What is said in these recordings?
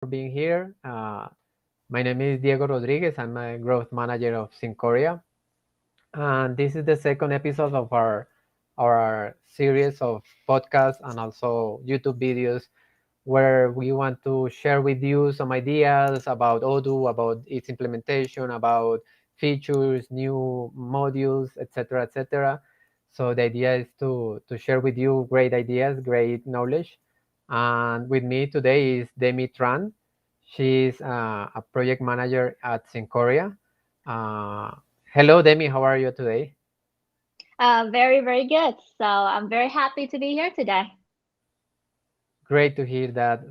being here. My name is Diego Rodriguez. I'm a growth manager of Syncoria, and this is the second episode of our series of podcasts and also YouTube videos where we want to share with you some ideas about Odoo, about its implementation, about features, new modules, etc., etc. So the idea is to share with you great ideas, great knowledge. And with me today is Demi Tran. She's a project manager at Syncoria. Uh, Hello, Demi. How are you today? Very, very good. So I'm very happy to be here today. Great to hear that.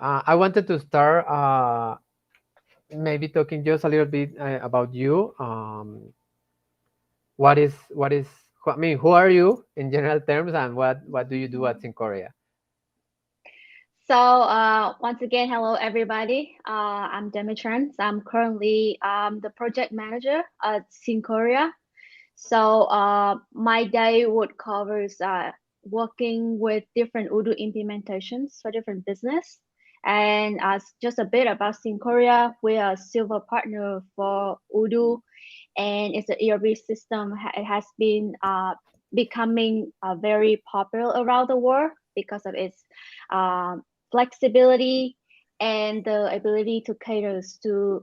I wanted to start maybe talking just a little bit about you. What is I mean, who are you in general terms, and what do you do at Syncoria? So once again, hello everybody. I'm Demi. I'm currently the project manager at Syncoria. So my day would covers working with different Odoo implementations for different business. And just a bit about Syncoria, we are a silver partner for Odoo, and it's an ERP system. It has been becoming very popular around the world because of its flexibility and the ability to cater to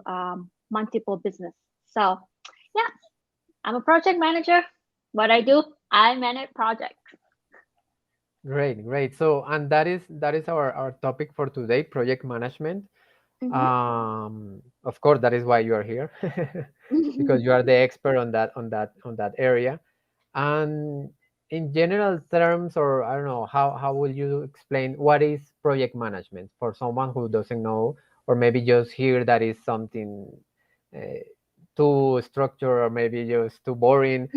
multiple business. So yeah, I'm a project manager. What I do, I manage projects. Great, great. So, and that is our topic for today, project management. Of course, that is why you are here, because you are the expert on that area. And in general terms, or I don't know, how will you explain what is project management for someone who doesn't know, or maybe just hear that is something uh, too structured or maybe just too boring?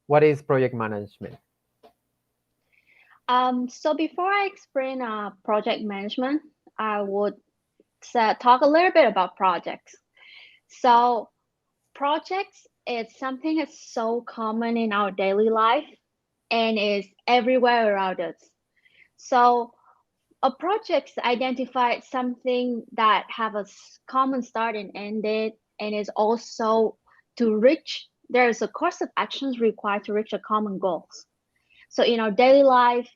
What is project management? So before I explain project management, I would talk a little bit about projects. So projects is something that's so common in our daily life and is everywhere around us. So a project identifies something that have a common start and end date, and is also to reach. There is a course of actions required to reach a common goals. So in our daily life,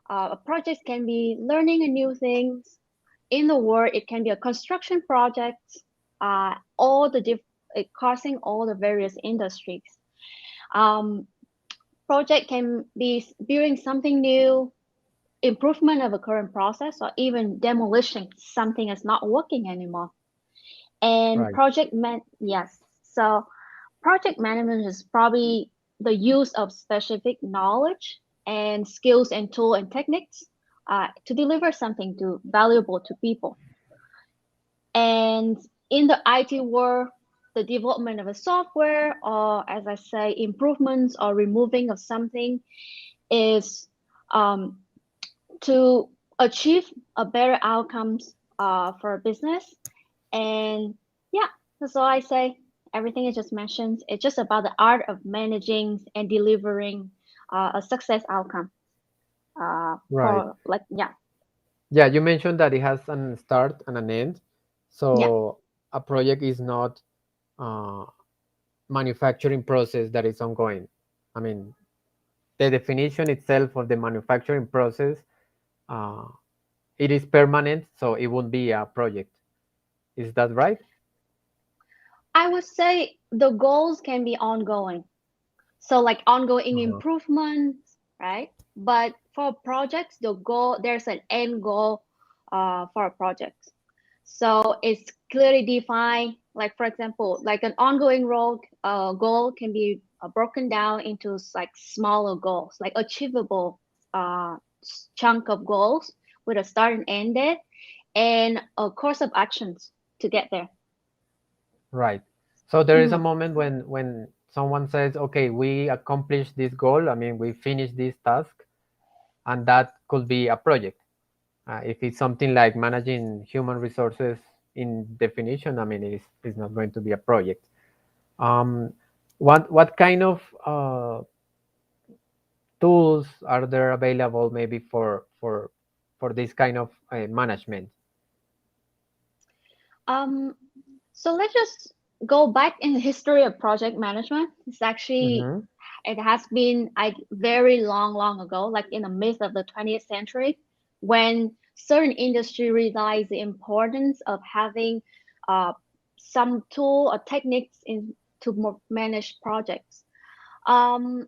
a project can be learning a new things. In the world, it can be a construction project, all the crossing all the various industries. Um, Project can be building something new, improvement of a current process, or even demolition something is not working anymore. And Right. yes. So project management is probably the use of specific knowledge and skills and tool and techniques to deliver something to valuable to people. And in the IT world, the development of a software, or as I say, improvements or removing of something is um, to achieve a better outcomes for a business. And yeah, that's all I say. Everything I just mentioned, it's just about the art of managing and delivering a success outcome. Right. For like yeah, Yeah, you mentioned that it has an start and an end. yeah. So a project is not uh, manufacturing process that is ongoing. I mean, the definition itself of the manufacturing process, uh, it is permanent, so it won't be a project. Is that right? I would say the goals can be ongoing. So like ongoing Uh-huh. improvements, right? But for projects, the goal there's an end goal for a project. So it's clearly defined. Like for example, like an ongoing goal can be broken down into like smaller goals, like achievable chunk of goals with a start and end date, and a course of actions to get there. Right. So there is a Mhm. moment when someone says, "Okay, we accomplished this goal. I mean, we finished this task," and that could be a project. If it's something like managing human resources in definition, I mean, it's not going to be a project. Um, what kind of tools are there available maybe for for this kind of management? Um, so let's just go back in the history of project management. It's actually Mm-hmm. it has been very long ago, like in the midst of the 20th century, when certain industry realized the importance of having uh, some tool or techniques in to manage projects. Um,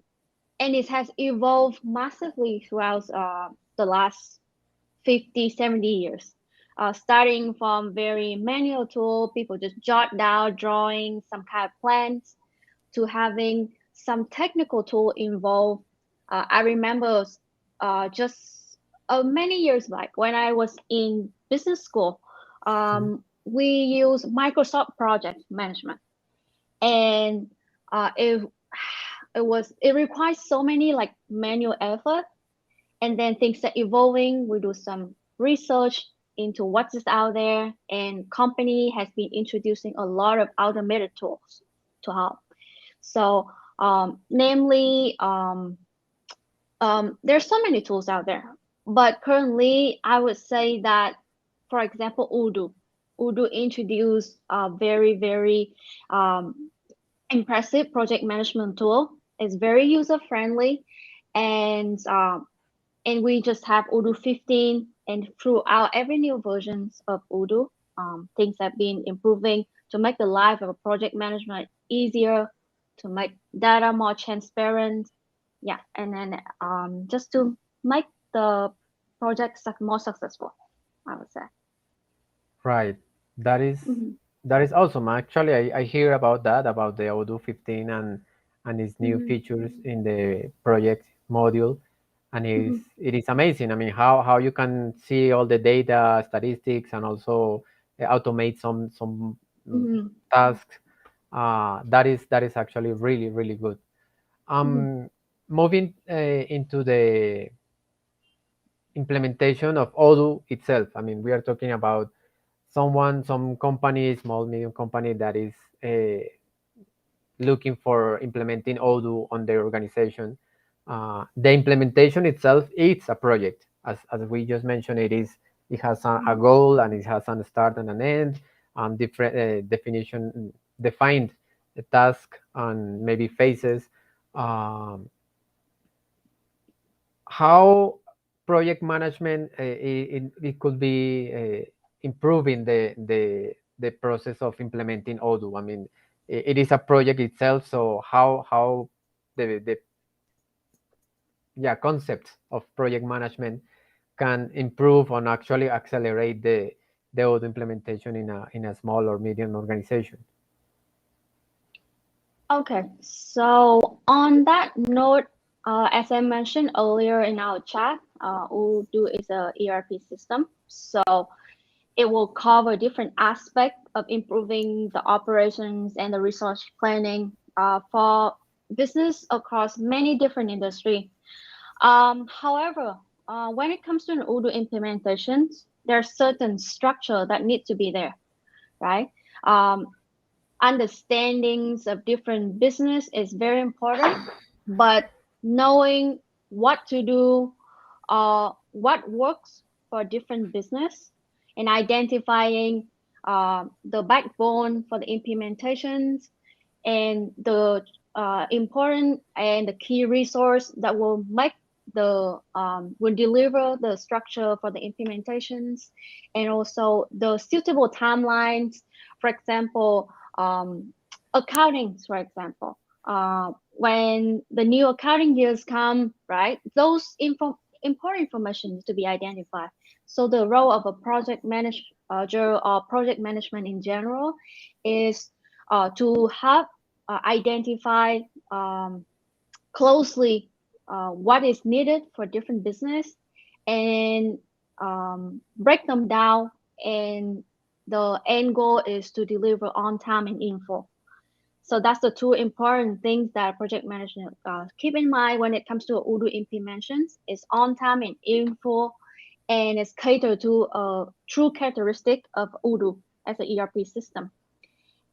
and it has evolved massively throughout the last 50, 70 years. Starting from very manual tool, people just jot down drawing some kind of plans, to having some technical tool involved. I remember just many years back when I was in business school, we use Microsoft Project Management, and it requires so many like manual effort, and then things are evolving. We do some research into what is out there, and company has been introducing a lot of automated tools to help. So, namely, there's so many tools out there, but currently, I would say that, for example, Odoo introduced a very um, impressive project management tool. It's very user friendly, and we just have Odoo 15, and throughout every new versions of Odoo, things have been improving to make the life of a project management easier, to make data more transparent, yeah, and then just to make the project more successful, I would say. Right. That is Mm-hmm. that is awesome. Actually, I hear about that, about the Odoo 15 and its new Mm-hmm. features in the project module, and Mm-hmm. it is amazing. I mean, how you can see all the data, statistics, and also automate some mm, Mm-hmm. tasks. That is actually really good. Mm-hmm. Moving into the implementation of Odoo itself. I mean, we are talking about some company, small medium company that is looking for implementing Odoo on their organization. The implementation itself is a project, as we just mentioned. It has a goal, and it has a start and an end, and different defined task and maybe phases. Um, how project management it could be improving the process of implementing Odoo. I mean, it is a project itself, so how the yeah concept of project management can improve and actually accelerate the Odoo implementation in a small or medium organization. Okay, so on that note, as I mentioned earlier in our chat, Odoo is a ERP system, so it will cover different aspects of improving the operations and the resource planning for business across many different industry. However, when it comes to an Odoo implementations, there's certain structure that need to be there, right? Um, Understandings of different business is very important, but knowing what to do, what works for different business, and identifying the backbone for the implementations, and the important and the key resource that will make the will deliver the structure for the implementations, and also the suitable timelines. For example, accountings, for example, when the new accounting years come, right, those important information is to be identified. So the role of a project manager or project management in general is to help identify um, closely what is needed for different business, and break them down, and the end goal is to deliver on time and in full. So that's the two important things that project management keep in mind when it comes to Odoo implementations: is on time and in full, and it's catered to a true characteristic of Odoo as an ERP system.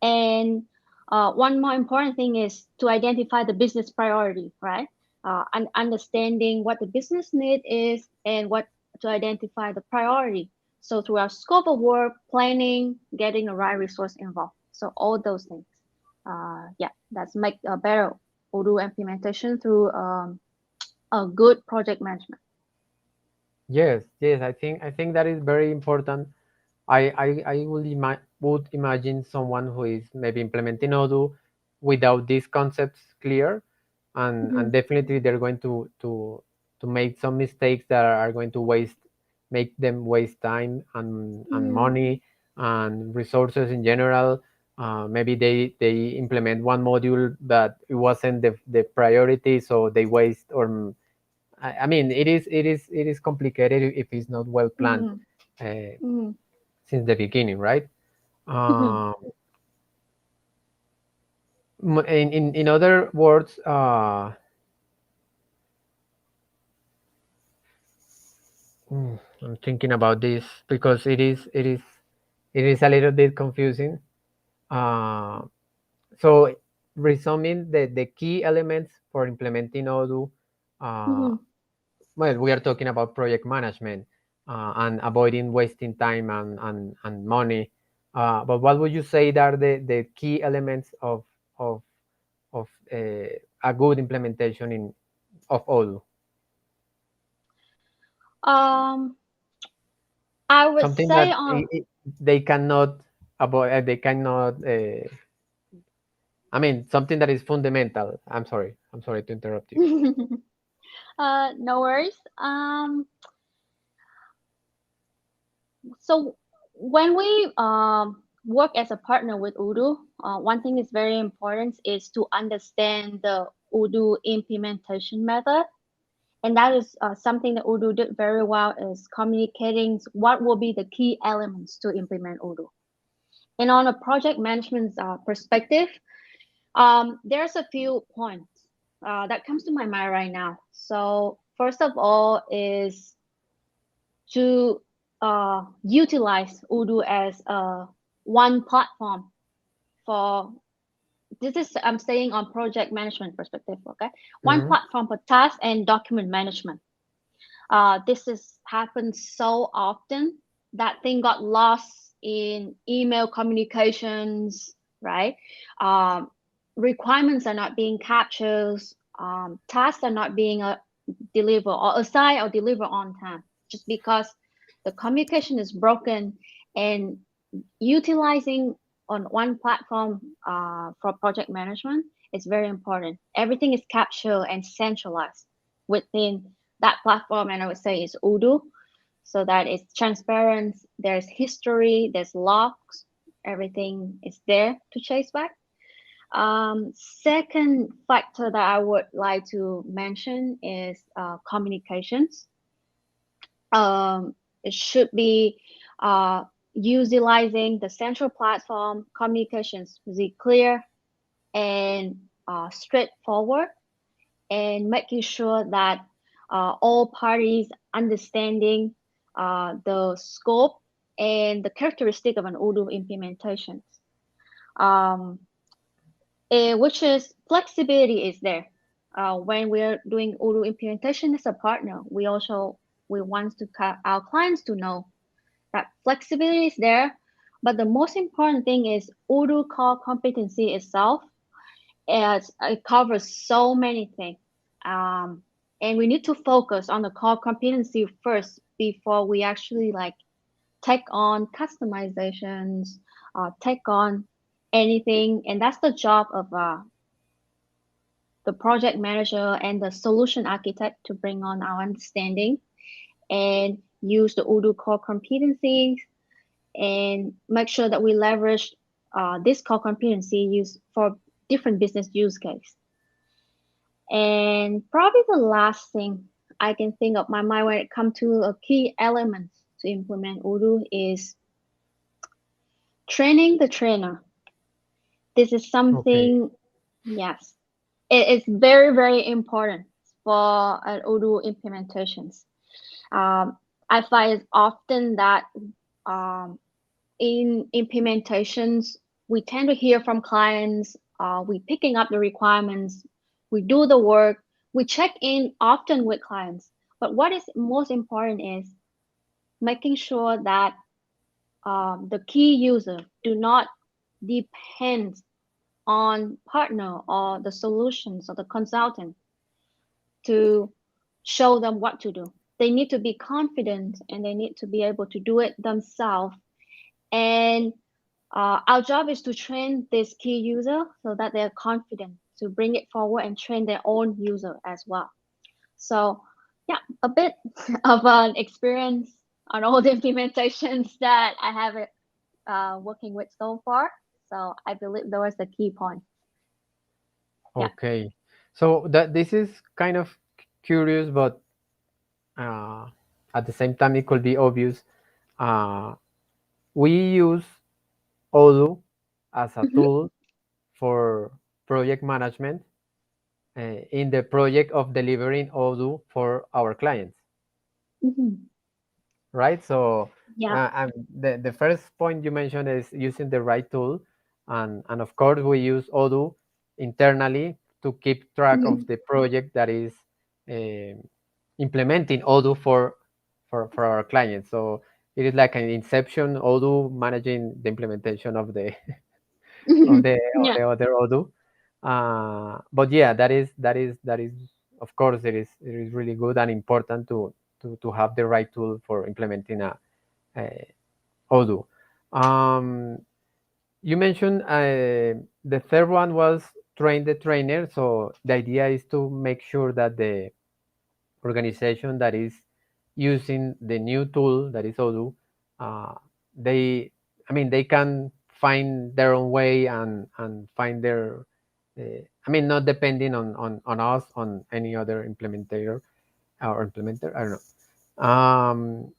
And one more important thing is to identify the business priority, right? And understanding what the business need is, and what to identify the priority. So through our scope of work, planning, getting the right resource involved. So all those things. Yeah, that's make a better Odoo implementation through a good project management. Yes, yes, I think that is very important. I would imagine someone who is maybe implementing Odoo without these concepts clear, and Mhm, definitely they're going to make some mistakes that are going to make them waste time and mhm, money and resources in general. Maybe they implement one module, but it wasn't the priority, so they waste. Or I mean, it is complicated if it's not well planned mhm, uh, mhm, since the beginning, right? mhm. Um, in other words, I'm thinking about this because it is a little bit confusing. Uh, so resuming the key elements for implementing Odoo, uh, Mhm. well, we are talking about project management and avoiding wasting time and money. But what would you say that are the key elements of a good implementation of Odoo? Um, I would Something say that on they cannot avoid. They cannot. I mean, something that is fundamental. I'm sorry. I'm sorry to interrupt you. no worries. So when we work as a partner with Odoo, one thing is very important is to understand the Odoo implementation method. And that is something that Odoo did very well is communicating what will be the key elements to implement Odoo. And on a project management perspective, there's a few points that comes to my mind right now. So first of all is to utilize Odoo as one platform for this is I'm staying on project management perspective, okay? One Hmm. platform for task and document management. This is happens so often that thing got lost in email communications, right? Um, Requirements are not being captured, tasks are not being delivered or assigned or delivered on time, just because the communication is broken. And utilizing on one platform for project management is very important. Everything is captured and centralized within that platform, and I would say is Odoo, so that it's transparent. There's history, there's logs, everything is there to chase back. Second factor that I would like to mention is communications. It should be uh, utilizing the central platform communications to be clear and straightforward, and making sure that all parties understanding the scope and the characteristic of an Odoo implementation. Um, which is flexibility is there. When we're doing Odoo implementation as a partner, we want to our clients to know that flexibility is there. But the most important thing is Odoo core competency itself, as it covers so many things. And we need to focus on the core competency first before we actually like take on customizations, take on anything. And that's the job of the project manager and the solution architect to bring on our understanding and use the Odoo core competencies and make sure that we leverage this core competency use for different business use case. And probably the last thing I can think of my mind when it comes to a key element to implement Odoo is training the trainer. This is Okay. something, yes, it is very, very important for an Odoo implementations. I find often that um, in implementations, we tend to hear from clients, we picking up the requirements, we do the work, we check in often with clients. But what is most important is making sure that the key user do not depend on partner or the solutions or the consultant to show them what to do. They need to be confident and they need to be able to do it themselves. And our job is to train this key user so that they're confident to bring it forward and train their own user as well. So, yeah, a bit of an experience on all the implementations that I have working with so far. So I believe that was the key point. Yeah. Okay. So that this is kind of curious, but uh, at the same time it could be obvious. Uh, we use Odoo as a Hmm. tool for project management in the project of delivering Odoo for our clients, Hmm. right? So Yeah. the first point you mentioned is using the right tool, and of course we use Odoo internally to keep track of Hmm. the project that is um implementing Odoo for our clients. So it is like an inception Odoo managing the implementation of the of Hmm. the of Yeah. the other Odoo. But yeah, that is of course it is really good and important to have the right tool for implementing a Odoo. Um, you mentioned the third one was train the trainer. So the idea is to make sure that the organization that is using the new tool that is Odoo, uh, they, I mean, they can find their own way and find their, I mean, not depending on us, on any other implementer or implementer, I don't know.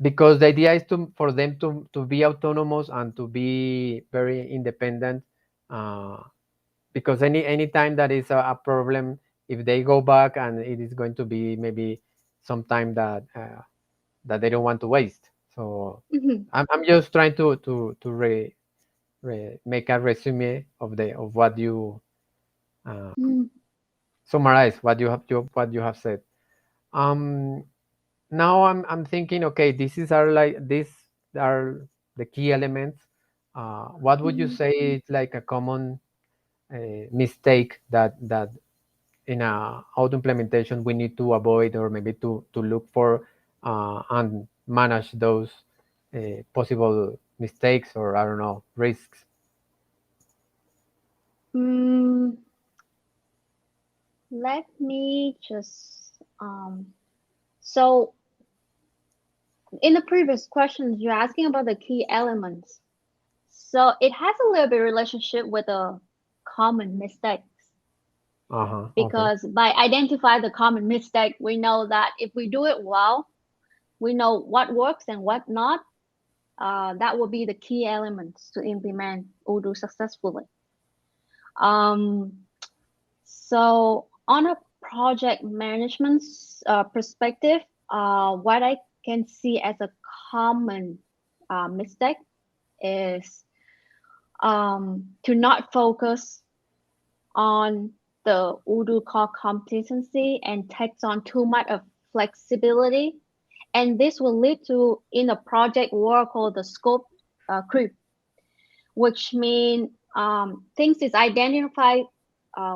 Because the idea is to for them to be autonomous and to be very independent. Uh, because any time that is a problem, if they go back and it is going to be maybe some time that they don't want to waste. So Hmm. I'm just trying to make a resume of what you uh, Hmm. summarize what you have said. Um, Now I'm thinking, okay, this is are like these are the key elements. What would you Hmm. say is like a common mistake that in a auto implementation we need to avoid or maybe to look for and manage those possible mistakes or I don't know risks. Mm, let me just so in the previous questions you're asking about the key elements. So it has a little bit relationship with the common mistakes Uh-huh. Okay. because by identify the common mistake, we know that if we do it well, we know what works and what not. That will be the key elements to implement Odoo successfully. Um, so on a project management perspective, what I can see as a common mistake is to not focus on the Odoo core competency and takes on too much of flexibility. And this will lead to, in a project work called the scope creep, which means things is identified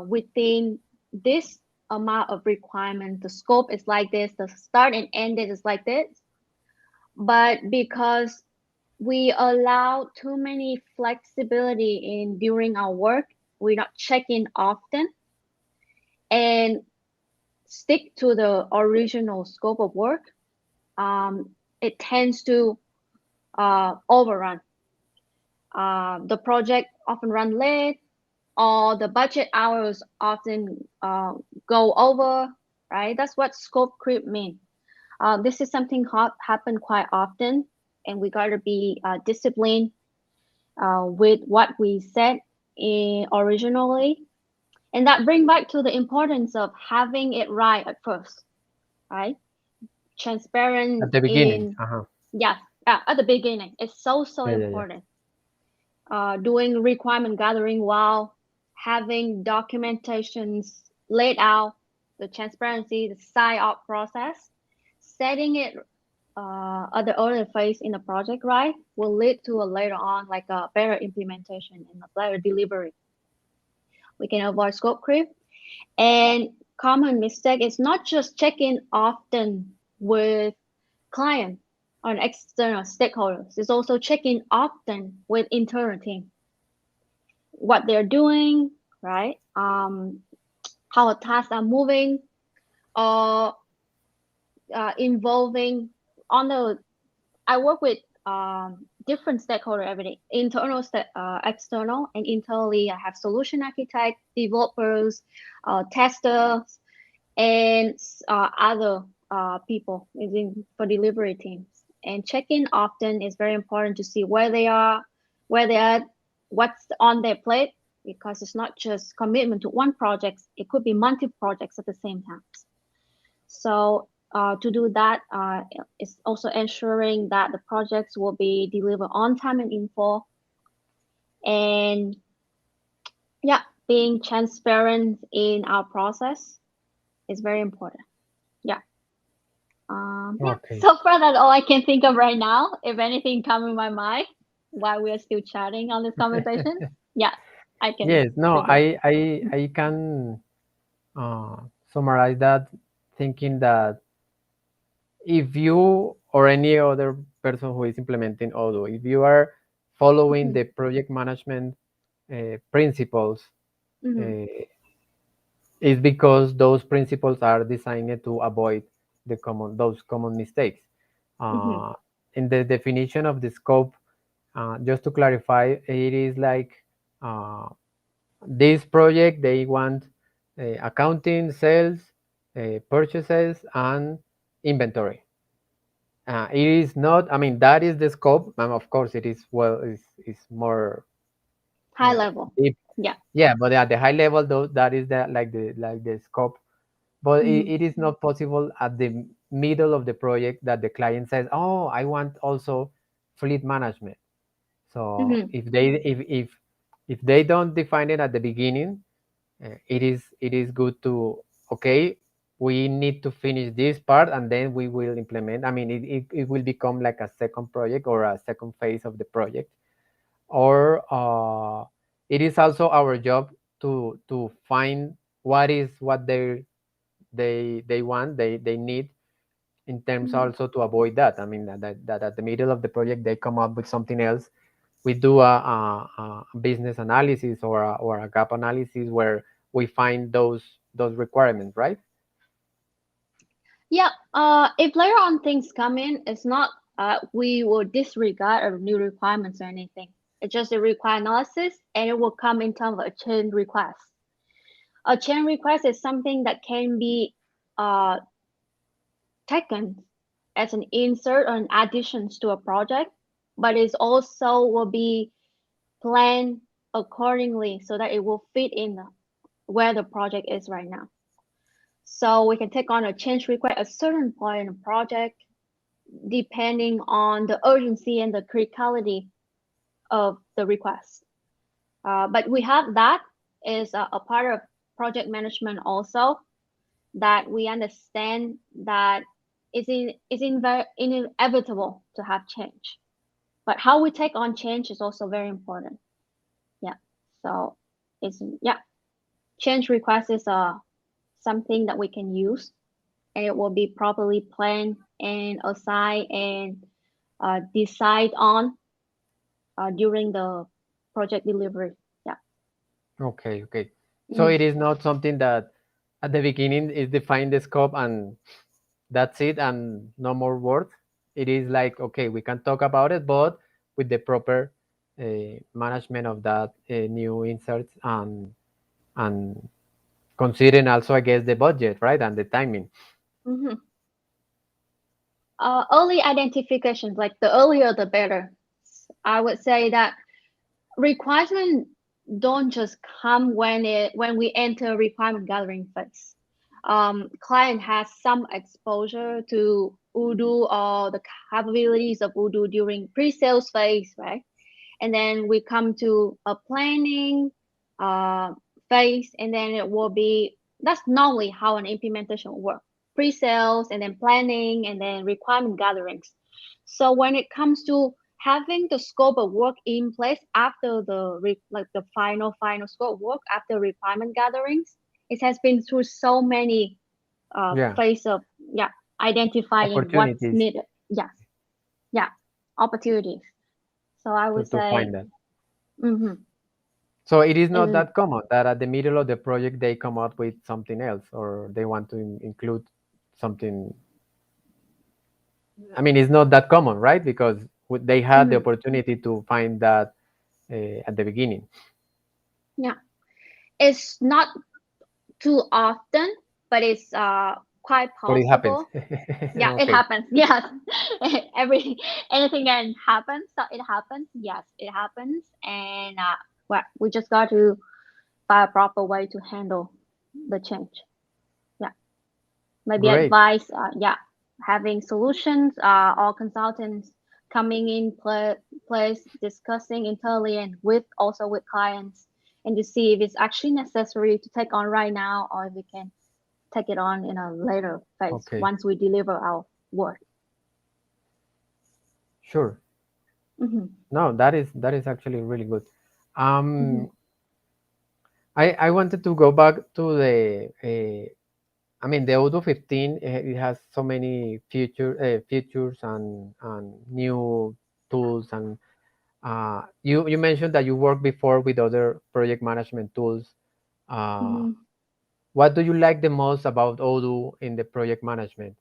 within this amount of requirement. The scope is like this, the start and end date is like this. But because we allow too many flexibility in during our work, we're not checking often and stick to the original scope of work, it tends to overrun. The project often run late, or the budget hours often go over. Right? That's what scope creep means. This is something happen quite often, and we gotta be disciplined with what we said originally, and that bring back to the importance of having it right at first, right? At Transparent the beginning. in, Uh-huh. yes, at the beginning. It's so Yeah, yeah, yeah. important. Doing requirement gathering while having documentations laid out, the transparency, the sign up process, setting it at the early phase in the project, right, will lead to a later on like a better implementation and a better delivery. We can avoid scope creep. And common mistake is not just checking often with client or external stakeholders. It's also checking often with internal team what they're doing, right? How tasks are moving, or involving on the. I work with different stakeholder every day, internal, external, and internally. I have solution architect, developers, testers, and other people using for delivery teams. And check-in often is very important to see where they are, where they are, what's on their plate, because it's not just commitment to one project. It could be multiple projects at the same time. So to do that, is also ensuring that the projects will be delivered on time and in full, and yeah, being transparent in our process is very important. Yeah. Yeah. Okay. So far, that's all I can think of right now. If anything come in my mind while we are still chatting on this conversation, yeah, I can Yes, no, think of. I can uh, summarize that thinking that if you or any other person who is implementing Odoo, if you are following Hmm. the project management principles, Hmm. uh, it's because those principles are designed to avoid those common mistakes. Hmm. Uh, in the definition of the scope, just to clarify, it is like uh, this project they want accounting, sales, purchases, and inventory. It is not. I mean, that is the scope. And of course, it is well. Is more High level. deep. Yeah. Yeah, but at the high level, though, that is the like the scope. But Hmm. it is not possible at the middle of the project that the client says, "Oh, I want also fleet management." So Hmm. if they don't define it at the beginning, it is good to, okay, we need to finish this part and then we will implement. I mean, it will become like a second project or a second phase of the project. Or it is also our job to find what they want, they need, in terms Hmm. also to avoid that. I mean, that at the middle of the project they come up with something else. We do a business analysis or a gap analysis where we find those requirements, right? Yeah. If later on things come in, it's not we will disregard our new requirements or anything. It's just a require analysis, and it will come in terms of a change request. A change request is something that can be uh, taken as an insert or an additions to a project, but it also will be planned accordingly so that it will fit in where the project is right now. So we can take on a change request at a certain point in the project, depending on the urgency and the criticality of the request. But we have that is a part of project management also, that we understand that inevitable to have change. But how we take on change is also very important. Yeah. So it's yeah, change request is something that we can use, and it will be properly planned and assigned and decide on during the project delivery. Yeah. Okay, okay. So Mm. it is not something that at the beginning is define the scope and that's it and no more words. It is like, okay, we can talk about it, but with the proper management of that new inserts and considering also, I guess, the budget, right, and the timing. Hmm. Early identifications, like the earlier the better. I would say that requirement don't just come when we enter requirement gathering phase. Client has some exposure to Odoo or the capabilities of Odoo during pre-sales phase, right? And then we come to a planning uh, phase, and then it will be that's normally how an implementation will work. pre-sales and then planning and then requirement gatherings. So when it comes to having the scope of work in place after like the final scope of work after requirement gatherings, it has been through so many Yeah, phase of identifying what's opportunities needed. Yes, yeah, opportunities. So I would to say, find that. mm-hmm, So it is not is that common that at the middle of the project they come up with something else or they want to include something. I mean, it's not that common, right? Because they had the mm, opportunity to find that at the beginning, yeah, it's not too often, but it's quite but it happens. possible. Yeah, it Okay, happens. Yes, every anything can happen. So it happens. Yes, it happens, and well, we just got to find a proper way to handle the change. Yeah, maybe great. advice. Yeah, having solutions. All consultants coming in place, discussing internally and with also with clients, and to see if it's actually necessary to take on right now, or if we can take it on in a later phase Okay, once we deliver our work. sure. Hmm. No, that is actually really good. Hmm. Um, I wanted to go back to I mean, the Odoo 15, it has so many features and new tools. And you mentioned that you worked before with other project management tools. Uh, Hmm. what do you like the most about Odoo in the project management?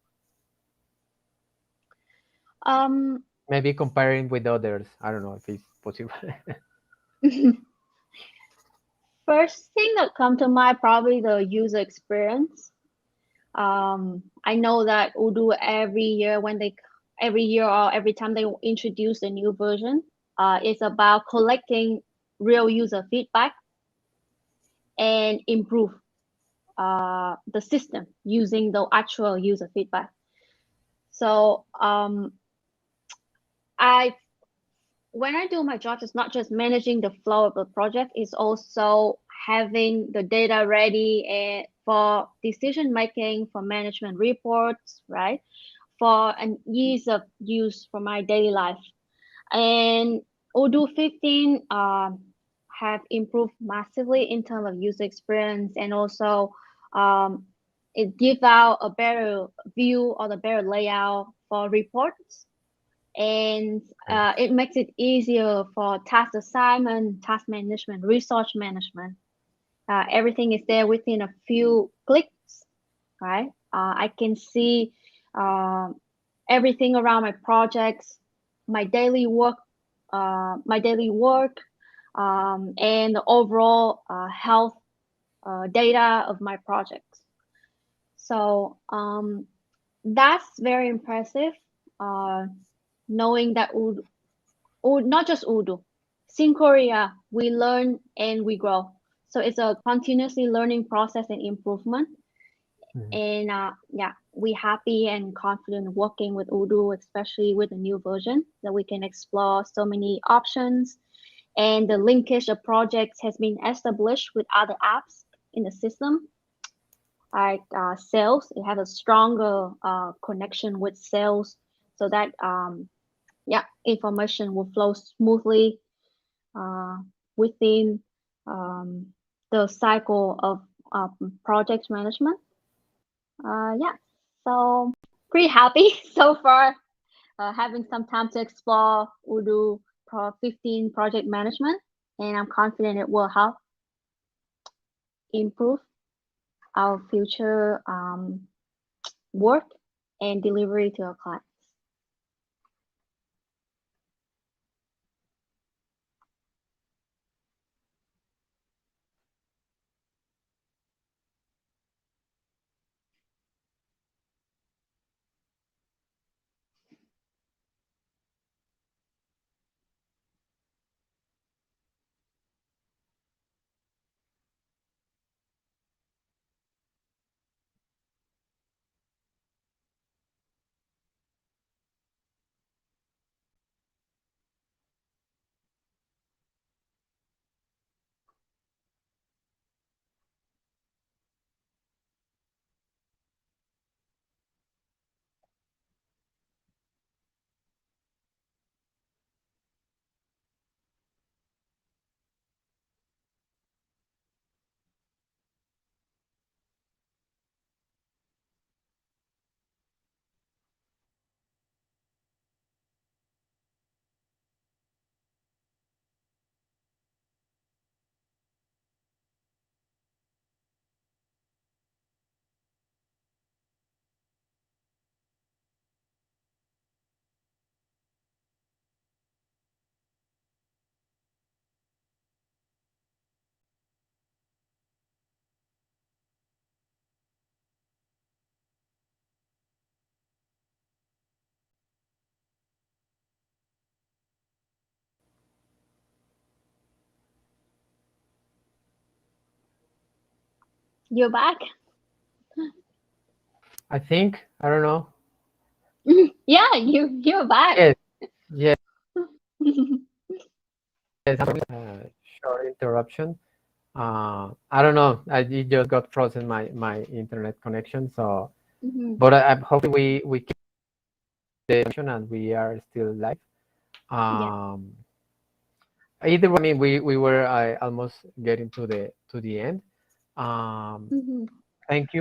Um, Maybe comparing with others. I don't know if it's possible. First thing that come to mind probably the user experience. I know that Odoo every year or every time they introduce a new version, it's about collecting real user feedback and improve the system using the actual user feedback. So I when I do my job, it's not just managing the flow of the project, it's also having the data ready and for decision making, for management reports, right? For an ease of use for my daily life. And Odoo 15 have improved massively in terms of user experience and also um, it gives out a better view or the better layout for reports and Okay. it makes it easier for task assignment, task management, resource management. Everything is there within a few clicks, right? I can see uh, everything around my projects, my daily work, and the overall health data of my projects. So that's very impressive. Uh, Knowing that not just Odoo. In Korea, we learn and we grow. So it's a continuously learning process and improvement. Mhm. And yeah, we happy and confident working with Odoo, especially with the new version that we can explore so many options. And the linkage of projects has been established with other apps in the system, like sales. It has a stronger connection with sales, so that yeah, information will flow smoothly uh, within um, the cycle of project management. Yeah, so pretty happy so far, having some time to explore Odoo Pro 15 project management, and I'm confident it will help improve our future work and delivery to our clients. You're back. I think, I don't know. Yeah, you're back. Yes, yes, yes. Short interruption. I don't know. It just got frozen my internet connection. So, Mhm. but I hopefully we keep the connection and we are still live. Yeah. Um, Either way, I mean, we were almost getting to the end. Um, Mhm. thank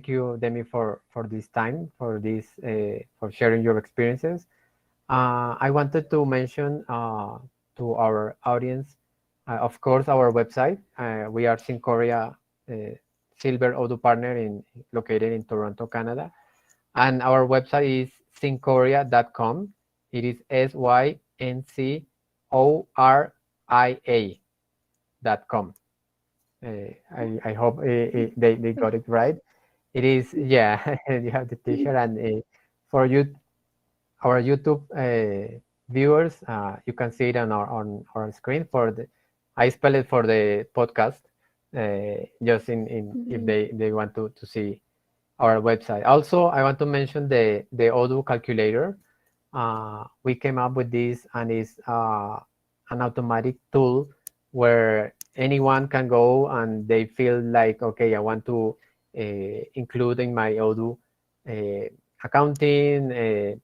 you, Demi, for this time, for sharing your experiences. I wanted to mention to our audience, of course, our website. We are Syncoria Silver Odoo partner located in Toronto, Canada, and our website is syncoria.com. It is syncoria.com. I hope they got it right. It is, yeah, you have the t-shirt, and for you, our YouTube viewers, you can see it on our screen. I spell it for the podcast, just in if Mhm. they want to see our website. Also, I want to mention the Odoo calculator. We came up with this, and it's an automatic tool where anyone can go and they feel like, okay, I want to include in my Odoo uh, accounting,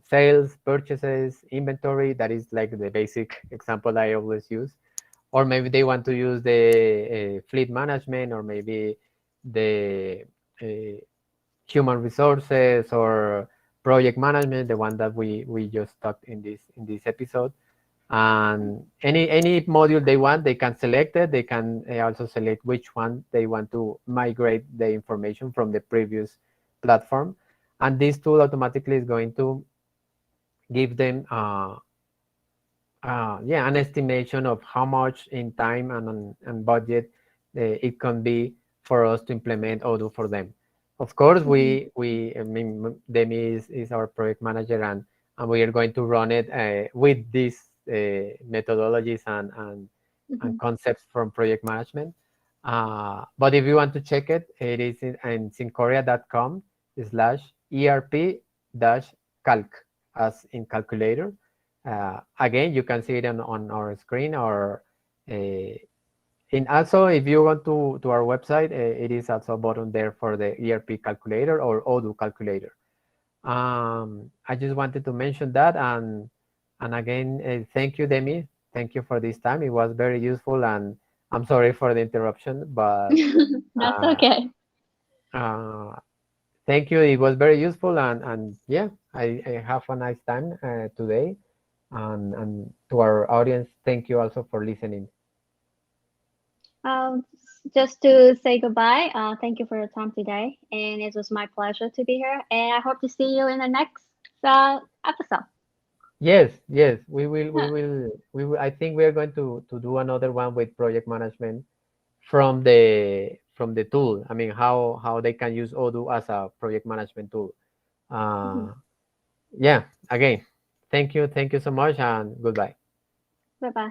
sales, purchases, inventory. That is like the basic example I always use. Or maybe they want to use the fleet management, or maybe the uh, human resources or project management, the one that we just talked in this episode. And any module they want, they can select it. They can also select which one they want to migrate the information from the previous platform, and this tool automatically is going to give them yeah, an estimation of how much in time and budget it can be for us to implement Odoo for them. Of course, Mhm. I mean, Demi is our project manager, and we are going to run it with these methodologies and Mhm. concepts from project management. But if you want to check it, it is in syncoria.com/ERP dash calc, as in calculator. Again, you can see it on our screen, or in also, if you go to our website, it is also a button there for the ERP calculator or Odoo calculator. I just wanted to mention that, and again, thank you, Demi. Thank you for this time. It was very useful, and I'm sorry for the interruption, but That's uh, okay. uh, thank you. It was very useful, and yeah, I have a nice time today. And to our audience, thank you also for listening. Um, just to say goodbye, thank you for your time today, and it was my pleasure to be here. And I hope to see you in the next episode. Yes, yes, we will. I think we are going to do another one with project management from the tool. I mean, how they can use Odoo as a project management tool. Uh, yeah. Again, thank you so much, and goodbye. Bye bye.